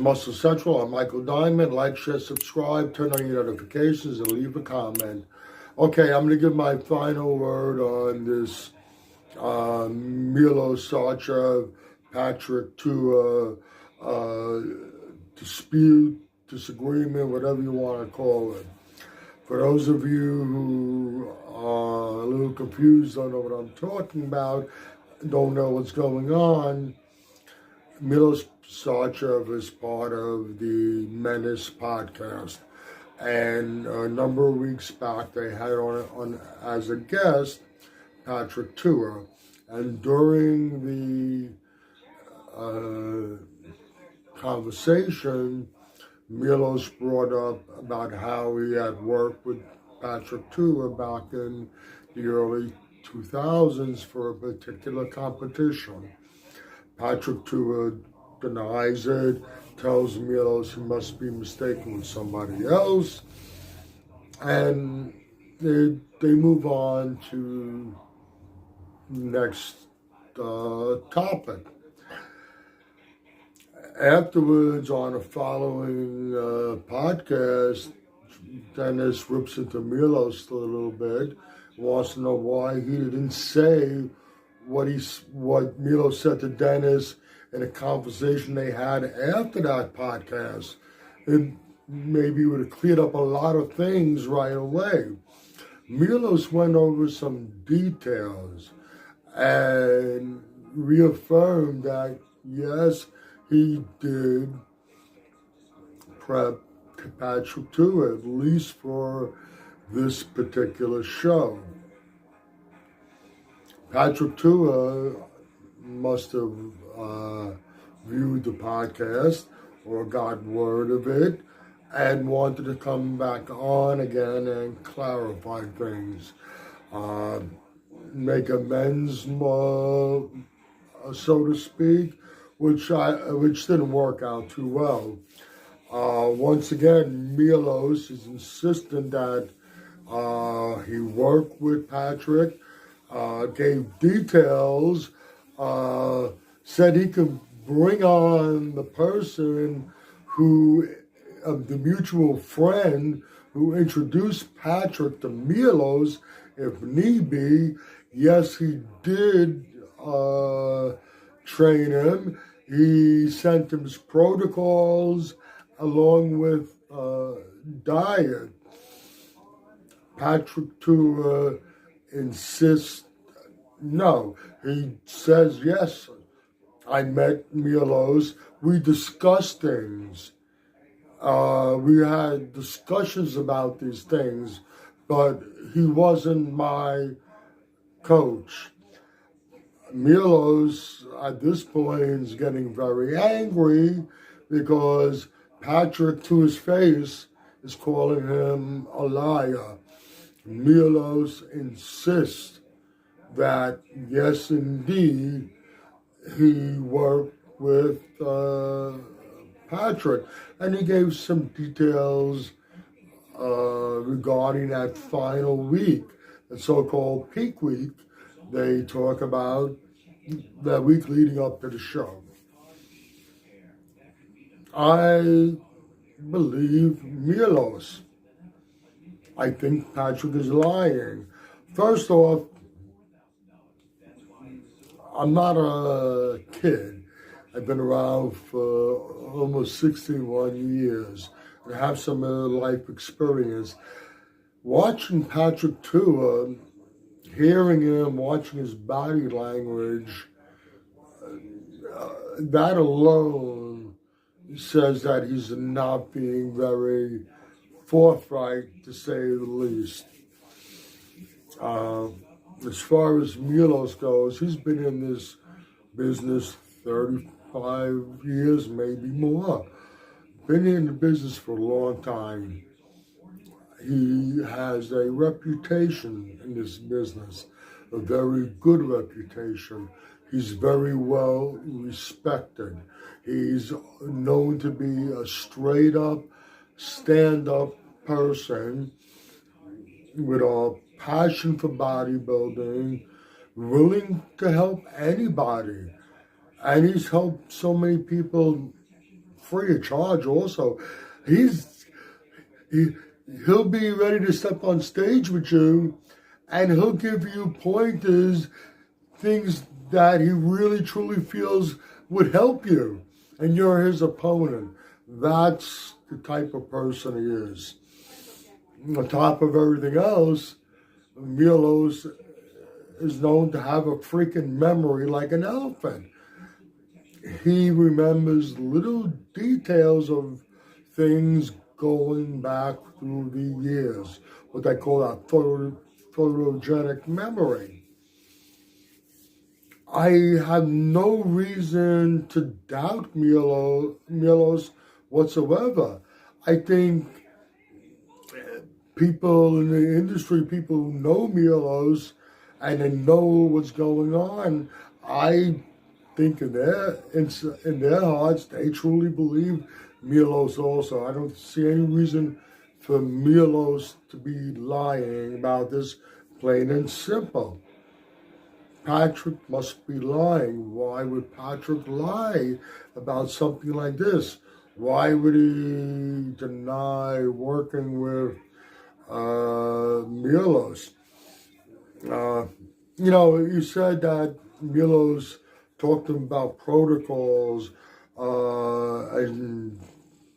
Muscle Central. I'm Michael Diamond. Like, share, subscribe, turn on your notifications, and leave a comment. Okay, I'm going to give my final word on this Milos Sarcev, Patrick Tuor dispute, disagreement, whatever you want to call it. For those of you who are a little confused, don't know what I'm talking about, don't know what's going on, Milos Sarcev is part of the Menace Podcast. And a number of weeks back, they had on as a guest Patrick Tuor. And during the conversation, Milos brought up about how he had worked with Patrick Tuor back in the early 2000s for a particular competition. Patrick Tuor denies it, tells Milos he must be mistaken with somebody else, and they move on to the next topic. Afterwards, on a following podcast, Dennis rips into Milos a little bit, wants to know why he didn't say what Milos said to Dennis in a conversation they had after that podcast. It maybe would have cleared up a lot of things right away. Milos went over some details and reaffirmed that, yes, he did prep Patrick Tuor, at least for this particular show. Patrick Tuor must have viewed the podcast or got word of it and wanted to come back on again and clarify things, make amends, so to speak, which didn't work out too well. Once again, Milos is insistent that he worked with Patrick, gave details, said he could bring on the person the mutual friend who introduced Patrick to Milos if need be. Yes, he did train him. He sent him his protocols along with diet. Patrick Tuor insists no. He says, yes, I met Milos. We discussed things. We had discussions about these things, but he wasn't my coach. Milos, at this point, is getting very angry because Patrick, to his face, is calling him a liar. Milos insists that, yes, indeed, he worked with Patrick. And he gave some details regarding that final week, the so-called peak week. They talk about the week leading up to the show. I believe Milos. I think Patrick is lying. First off, I'm not a kid. I've been around for almost 61 years and have some life experience. Watching Patrick Tuor, hearing him, watching his body language, that alone says that he's not being very forthright, to say the least. As far as Milos goes, he's been in this business 35 years, maybe more. Been in the business for a long time. He has a reputation in this business, a very good reputation. He's very well respected. He's known to be a straight-up, stand-up person with a passion for bodybuilding, willing to help anybody. And he's helped so many people free of charge also. He'll be ready to step on stage with you, and he'll give you pointers, things that he really truly feels would help you, and you're his opponent. That's the type of person he is. On top of everything else, Milos is known to have a freaking memory like an elephant. He remembers little details of things going back through the years, what they call a photogenic memory. I have no reason to doubt Milos whatsoever. I think people in the industry, people who know Milos and they know what's going on, I think in their hearts they truly believe Milos also. I don't see any reason for Milos to be lying about this, plain and simple. Patrick must be lying. Why would Patrick lie about something like this? Why would he deny working with Milos? You said that Milos talked to him about protocols and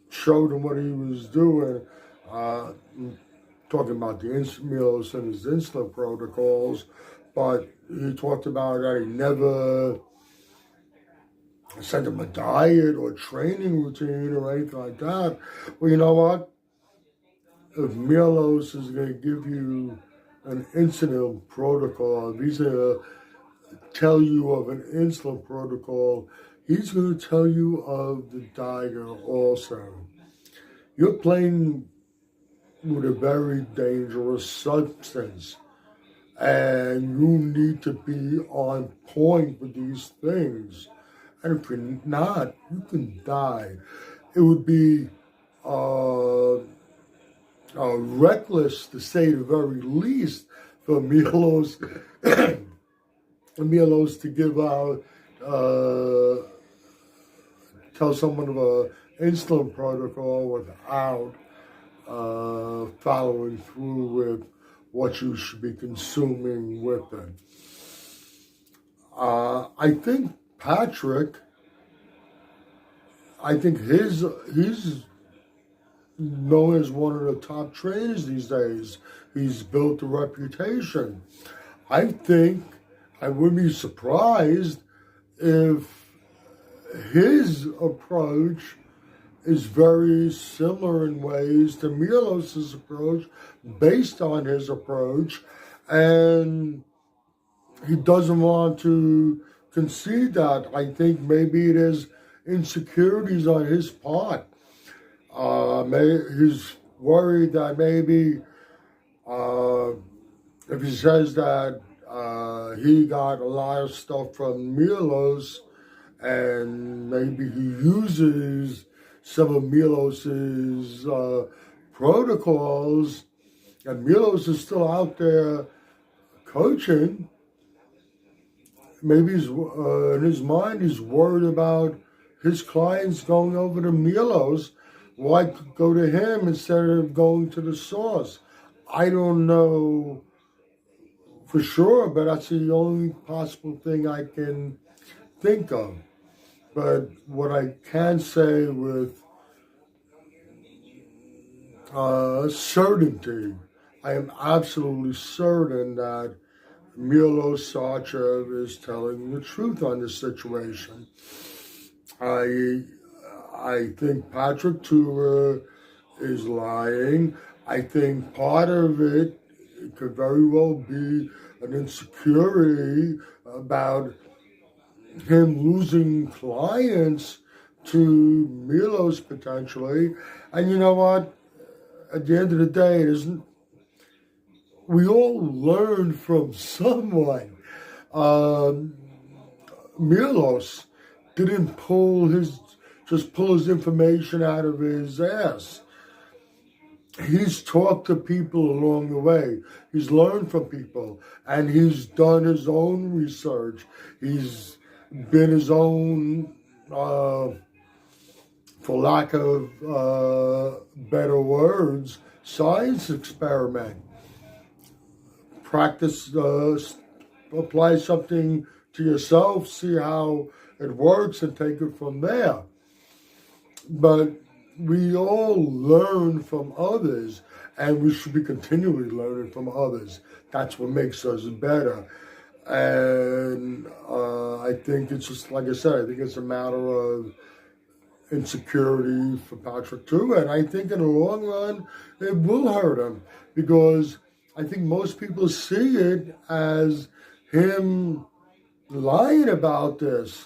showed him what he was doing, talking about the Milos and his insulin protocols, but he talked about that he never sent him a diet or training routine or anything like that. Well, you know what? If Milos is going to give you an insulin protocol, if he's going to tell you of an insulin protocol, he's going to tell you of the diet also. You're playing with a very dangerous substance, and you need to be on point with these things. And if you're not, you can die. It would be reckless, to say the very least, for Milos to give out, tell someone of an insulin protocol without following through with what you should be consuming with it. I think Patrick, he's known as one of the top trainers these days. He's built a reputation. I think I wouldn't be surprised if his approach is very similar in ways to Milos' approach, based on his approach, and he doesn't want to concede that. I think maybe it is insecurities on his part. He's worried that maybe if he says that he got a lot of stuff from Milos, and maybe he uses some of Milos's protocols, and Milos is still out there coaching, maybe in his mind he's worried about his clients going over to Milos. Why go to him instead of going to the source? I don't know for sure, but that's the only possible thing I can think of. But what I can say with certainty, I am absolutely certain that Milos Sarcev is telling the truth on this situation. I think Patrick Tuor is lying. I think part of it could very well be an insecurity about him losing clients to Milos potentially. And you know what? At the end of the day, we all learn from someone. Milos didn't pull his information out of his ass. He's talked to people along the way. He's learned from people, and he's done his own research. He's been his own for lack of better words, science experiment. Practice, apply something to yourself, see how it works, and take it from there. But we all learn from others, and we should be continually learning from others. That's what makes us better. And I think it's just, like I said, I think it's a matter of insecurity for Patrick too. And I think in the long run, it will hurt him, because I think most people see it as him lying about this.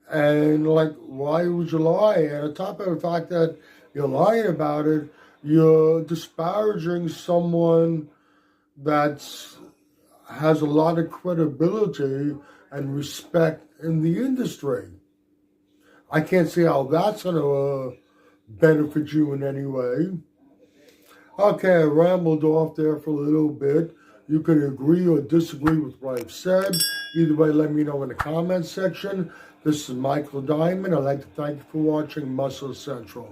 And like, why would you lie? And on top of the fact that you're lying about it, you're disparaging someone that has a lot of credibility and respect in the industry. I can't see how that's going to benefit you in any way. Okay, I rambled off there for a little bit. You can agree or disagree with what I've said. Either way, let me know in the comments section. This is Michael Diamond. I'd like to thank you for watching Muscle Central.